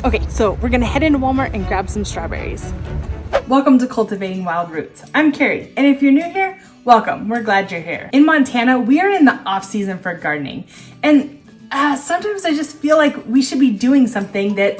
Okay, so we're gonna head into Walmart and grab some strawberries. Welcome to Cultivating Wild Roots. I'm Carrie, and if you're new here, welcome. We're glad you're here. In Montana, we are in the off season for gardening, and sometimes I just feel like we should be doing something that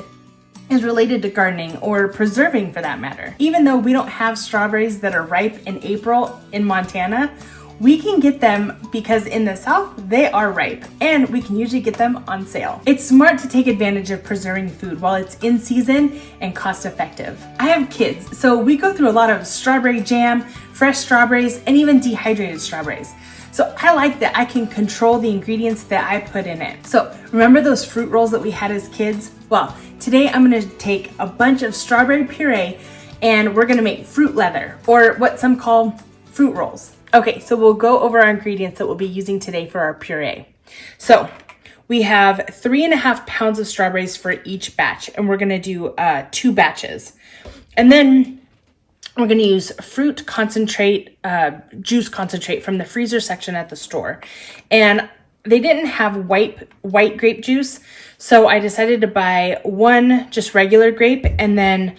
is related to gardening or preserving for that matter. Even though we don't have strawberries that are ripe in April in Montana, we can get them because in the South, they are ripe and we can usually get them on sale. It's smart to take advantage of preserving food while it's in season and cost effective. I have kids, so we go through a lot of strawberry jam, fresh strawberries, and even dehydrated strawberries. So I like that I can control the ingredients that I put in it. So remember those fruit rolls that we had as kids? Well, today I'm gonna take a bunch of strawberry puree and we're gonna make fruit leather, or what some call fruit rolls. Okay, so we'll go over our ingredients that we'll be using today for our puree. So we have 3.5 pounds of strawberries for each batch, and we're gonna do 2 batches. And then we're gonna use fruit concentrate, juice concentrate from the freezer section at the store. And they didn't have white grape juice, so I decided to buy 1 just regular grape and then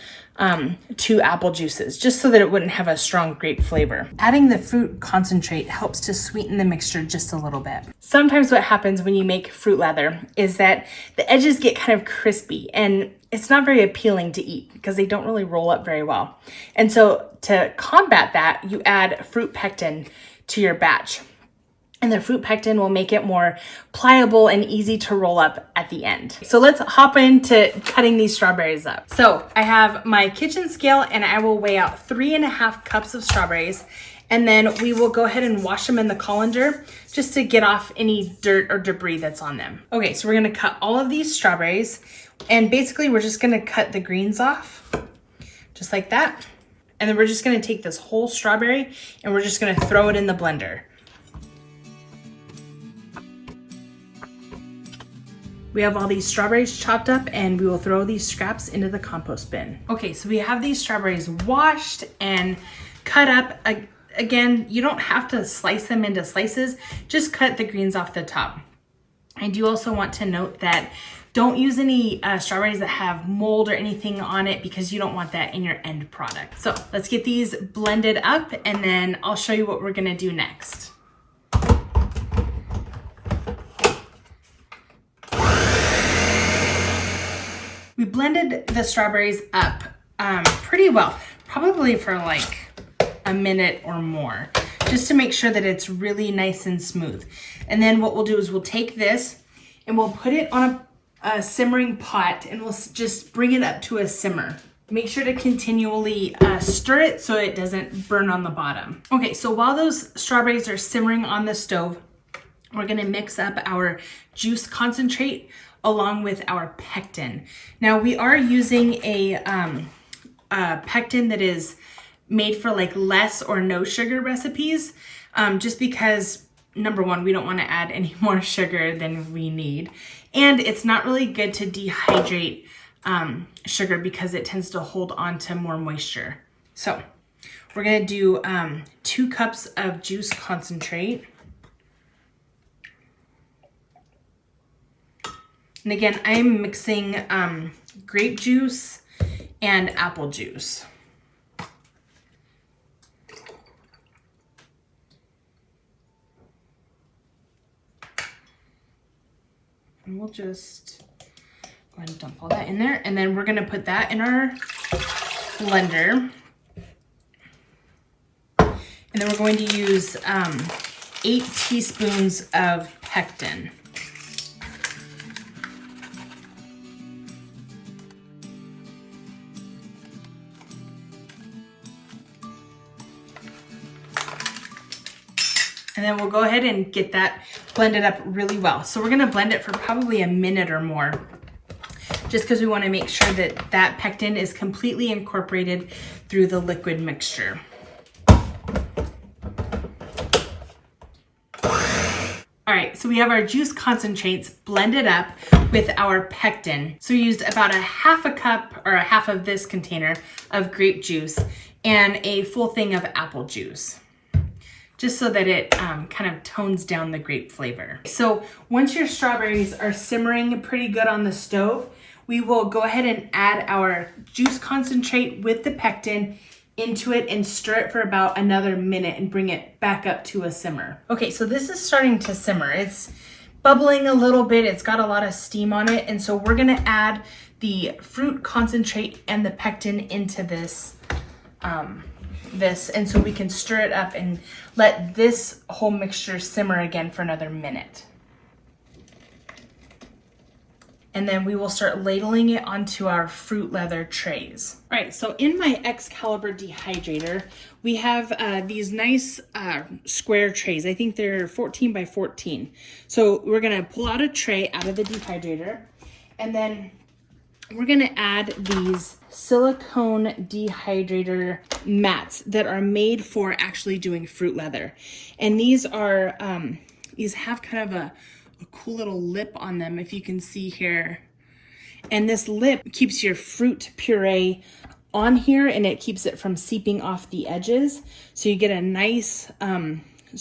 2 apple juices, just so that it wouldn't have a strong grape flavor. Adding the fruit concentrate helps to sweeten the mixture just a little bit. Sometimes what happens when you make fruit leather is that the edges get kind of crispy and it's not very appealing to eat because they don't really roll up very well. And so to combat that, you add fruit pectin to your batch. And the fruit pectin will make it more pliable and easy to roll up at the end. So let's hop into cutting these strawberries up. So I have my kitchen scale and I will weigh out 3.5 cups of strawberries. And then we will go ahead and wash them in the colander just to get off any dirt or debris that's on them. Okay, so we're gonna cut all of these strawberries. And basically we're just gonna cut the greens off, just like that. And then we're just gonna take this whole strawberry and we're just gonna throw it in the blender. We have all these strawberries chopped up and we will throw these scraps into the compost bin. Okay, so we have these strawberries washed and cut up. Again, you don't have to slice them into slices, just cut the greens off the top. I do also want to note that don't use any strawberries that have mold or anything on it because you don't want that in your end product. So let's get these blended up and then I'll show you what we're gonna do next. We blended the strawberries up pretty well, probably for like a minute or more, just to make sure that it's really nice and smooth. And then what we'll do is we'll take this and we'll put it on a simmering pot and we'll just bring it up to a simmer. Make sure to continually stir it so it doesn't burn on the bottom. Okay, so while those strawberries are simmering on the stove, we're gonna mix up our juice concentrate along with our pectin. Now we are using a pectin that is made for like less or no sugar recipes, just because number one, we don't want to add any more sugar than we need. And it's not really good to dehydrate sugar because it tends to hold on to more moisture. So we're gonna do 2 cups of juice concentrate. And again, I'm mixing grape juice and apple juice. And we'll just go ahead and dump all that in there. And then we're gonna put that in our blender. And then we're going to use 8 teaspoons of pectin. And then we'll go ahead and get that blended up really well. So we're gonna blend it for probably a minute or more, just because we wanna make sure that that pectin is completely incorporated through the liquid mixture. All right, so we have our juice concentrates blended up with our pectin. So we used about a half a cup or a half of this container of grape juice and a full thing of apple juice. just so that it kind of tones down the grape flavor. So once your strawberries are simmering pretty good on the stove, we will go ahead and add our juice concentrate with the pectin into it and stir it for about another minute and bring it back up to a simmer. Okay, so this is starting to simmer. It's bubbling a little bit. It's got a lot of steam on it. And so we're gonna add the fruit concentrate and the pectin into this, and so we can stir it up and let this whole mixture simmer again for another minute. And then we will start ladling it onto our fruit leather trays. All right, so in my Excalibur dehydrator, we have these nice square trays. I think they're 14 by 14. So we're gonna pull out a tray out of the dehydrator, and then we're gonna add these silicone dehydrator mats that are made for actually doing fruit leather. And these are, these have kind of a cool little lip on them, if you can see here. And this lip keeps your fruit puree on here, and it keeps it from seeping off the edges. So you get a nice,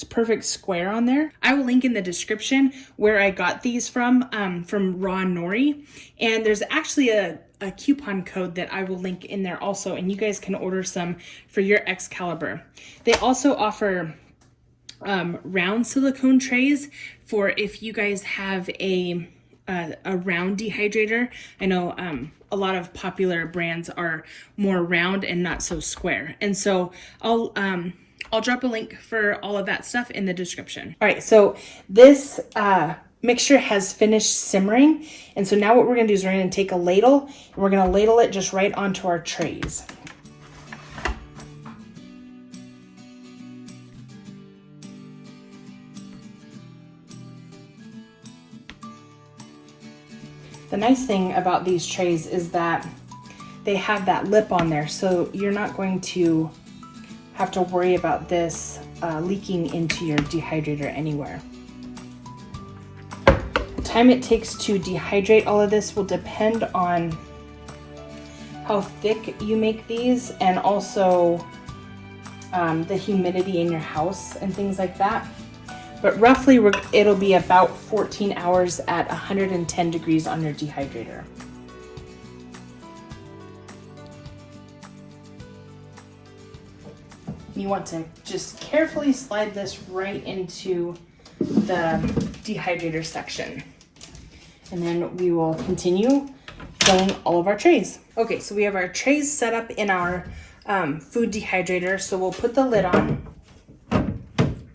perfect square on there. I will link in the description where I got these from Raw Nori. And there's actually a coupon code that I will link in there also, and you guys can order some for your Excalibur. They also offer round silicone trays for if you guys have a round dehydrator. I know a lot of popular brands are more round and not so square. And so I'll drop a link for all of that stuff in the description. All right, so this mixture has finished simmering. And so now what we're gonna do is we're gonna take a ladle and we're gonna ladle it just right onto our trays. The nice thing about these trays is that they have that lip on there, so you're not going to have to worry about this leaking into your dehydrator anywhere. The time it takes to dehydrate all of this will depend on how thick you make these, and also the humidity in your house and things like that. But roughly it'll be about 14 hours at 110 degrees on your dehydrator. You want to just carefully slide this right into the dehydrator section. And then we will continue filling all of our trays. Okay, so we have our trays set up in our food dehydrator. So we'll put the lid on,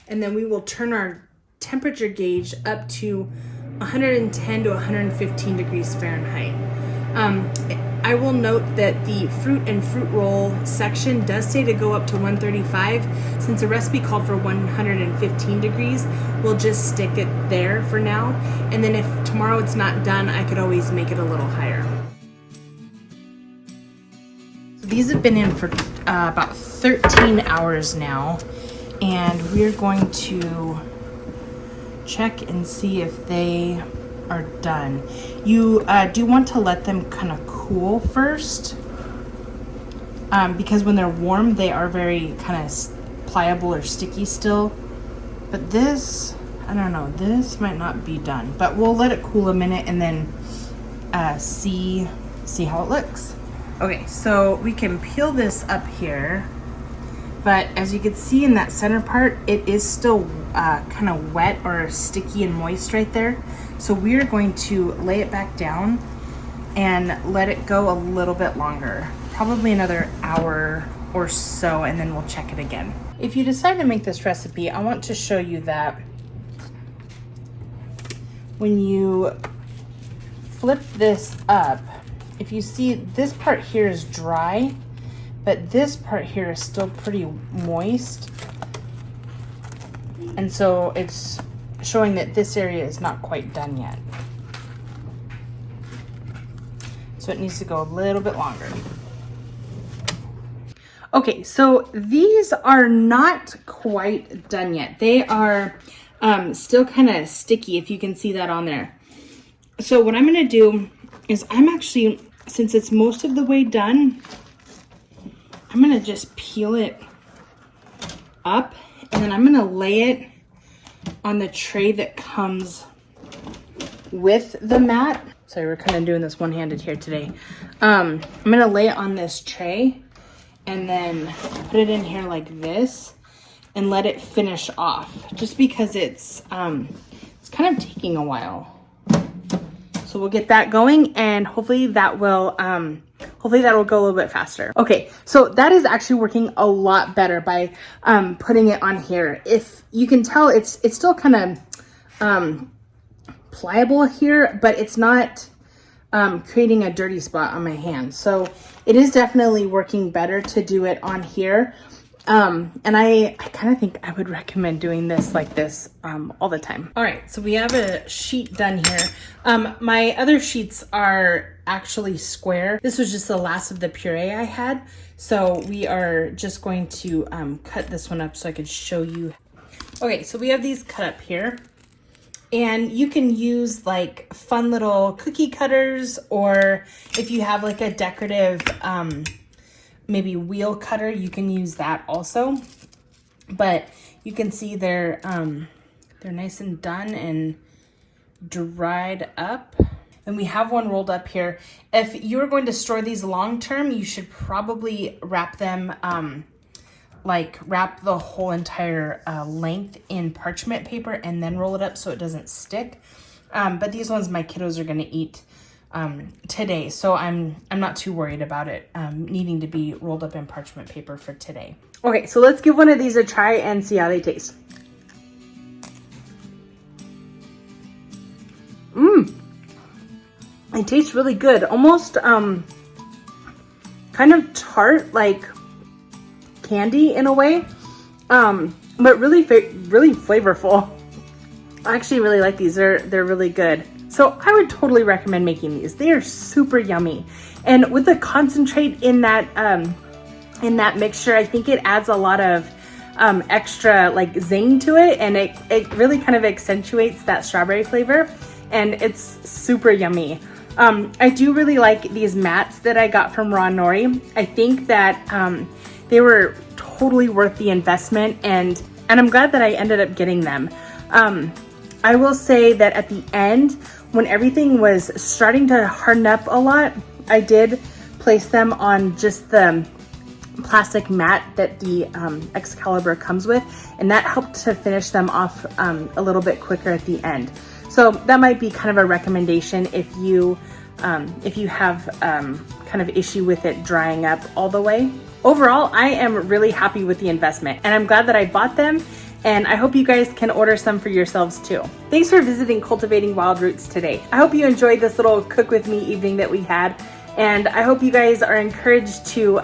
and then we will turn our temperature gauge up to 110 to 115 degrees Fahrenheit. I will note that the fruit and fruit roll section does say to go up to 135. Since the recipe called for 115 degrees, we'll just stick it there for now. And then if tomorrow it's not done, I could always make it a little higher. So these have been in for about 13 hours now. And we're going to check and see if they are done. You do want to let them kind of cool first, because when they're warm, they are very kind of pliable or sticky still. But this, I don't know, this might not be done. But we'll let it cool a minute and then see how it looks. Okay, so we can peel this up here. But as you can see in that center part, it is still kind of wet or sticky and moist right there. So we're going to lay it back down and let it go a little bit longer, probably another hour or so, and then we'll check it again. If you decide to make this recipe, I want to show you that when you flip this up, if you see this part here is dry, but this part here is still pretty moist. And so it's showing that this area is not quite done yet. So it needs to go a little bit longer. Okay, so these are not quite done yet. They are still kind of sticky, if you can see that on there. So what I'm gonna do is I'm actually, since it's most of the way done, I'm gonna just peel it up And then I'm gonna lay it on the tray that comes with the mat. Sorry, we're kind of doing this one-handed here today. I'm gonna lay it on this tray and then put it in here like this and let it finish off, just because it's kind of taking a while. So we'll get that going, and hopefully that will go a little bit faster. Okay, so that is actually working a lot better by putting it on here. If you can tell, it's still kind of pliable here, but it's not creating a dirty spot on my hand. So it is definitely working better to do it on here. And I kind of think I would recommend doing this like this all the time. All right, so we have a sheet done here. My other sheets are actually square. This was just the last of the puree I had. So we are just going to cut this one up so I could show you. Okay, so we have these cut up here. And you can use like fun little cookie cutters, or if you have like a decorative maybe wheel cutter, you can use that also. But you can see they're nice and done and dried up. And we have one rolled up here. If you're going to store these long term, you should probably wrap them wrap the whole entire length in parchment paper and then roll it up so it doesn't stick. But these ones my kiddos are gonna eat today, so I'm not too worried about it needing to be rolled up in parchment paper for today. Okay, so let's give one of these a try and see how they taste. It tastes really good. Almost kind of tart, like candy in a way, but really flavorful. I actually really like these. They're really good. So I would totally recommend making these. They are super yummy, and with the concentrate in that mixture, I think it adds a lot of extra like zing to it, and it really kind of accentuates that strawberry flavor, and it's super yummy. I do really like these mats that I got from Raw Nori. I think that they were totally worth the investment, and I'm glad that I ended up getting them. I will say that at the end, when everything was starting to harden up a lot, I did place them on just the plastic mat that the Excalibur comes with, and that helped to finish them off a little bit quicker at the end. So that might be kind of a recommendation if you have kind of issue with it drying up all the way. Overall, I am really happy with the investment, and I'm glad that I bought them, and I hope you guys can order some for yourselves too. Thanks for visiting Cultivating Wild Roots today. I hope you enjoyed this little cook with me evening that we had, and I hope you guys are encouraged to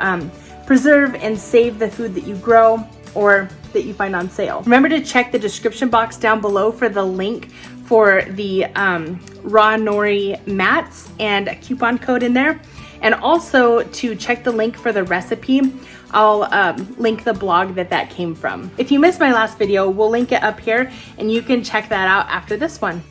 preserve and save the food that you grow or that you find on sale. Remember to check the description box down below for the link for the Raw Nori mats and a coupon code in there. And also to check the link for the recipe. I'll link the blog that came from. If you missed my last video, we'll link it up here and you can check that out after this one.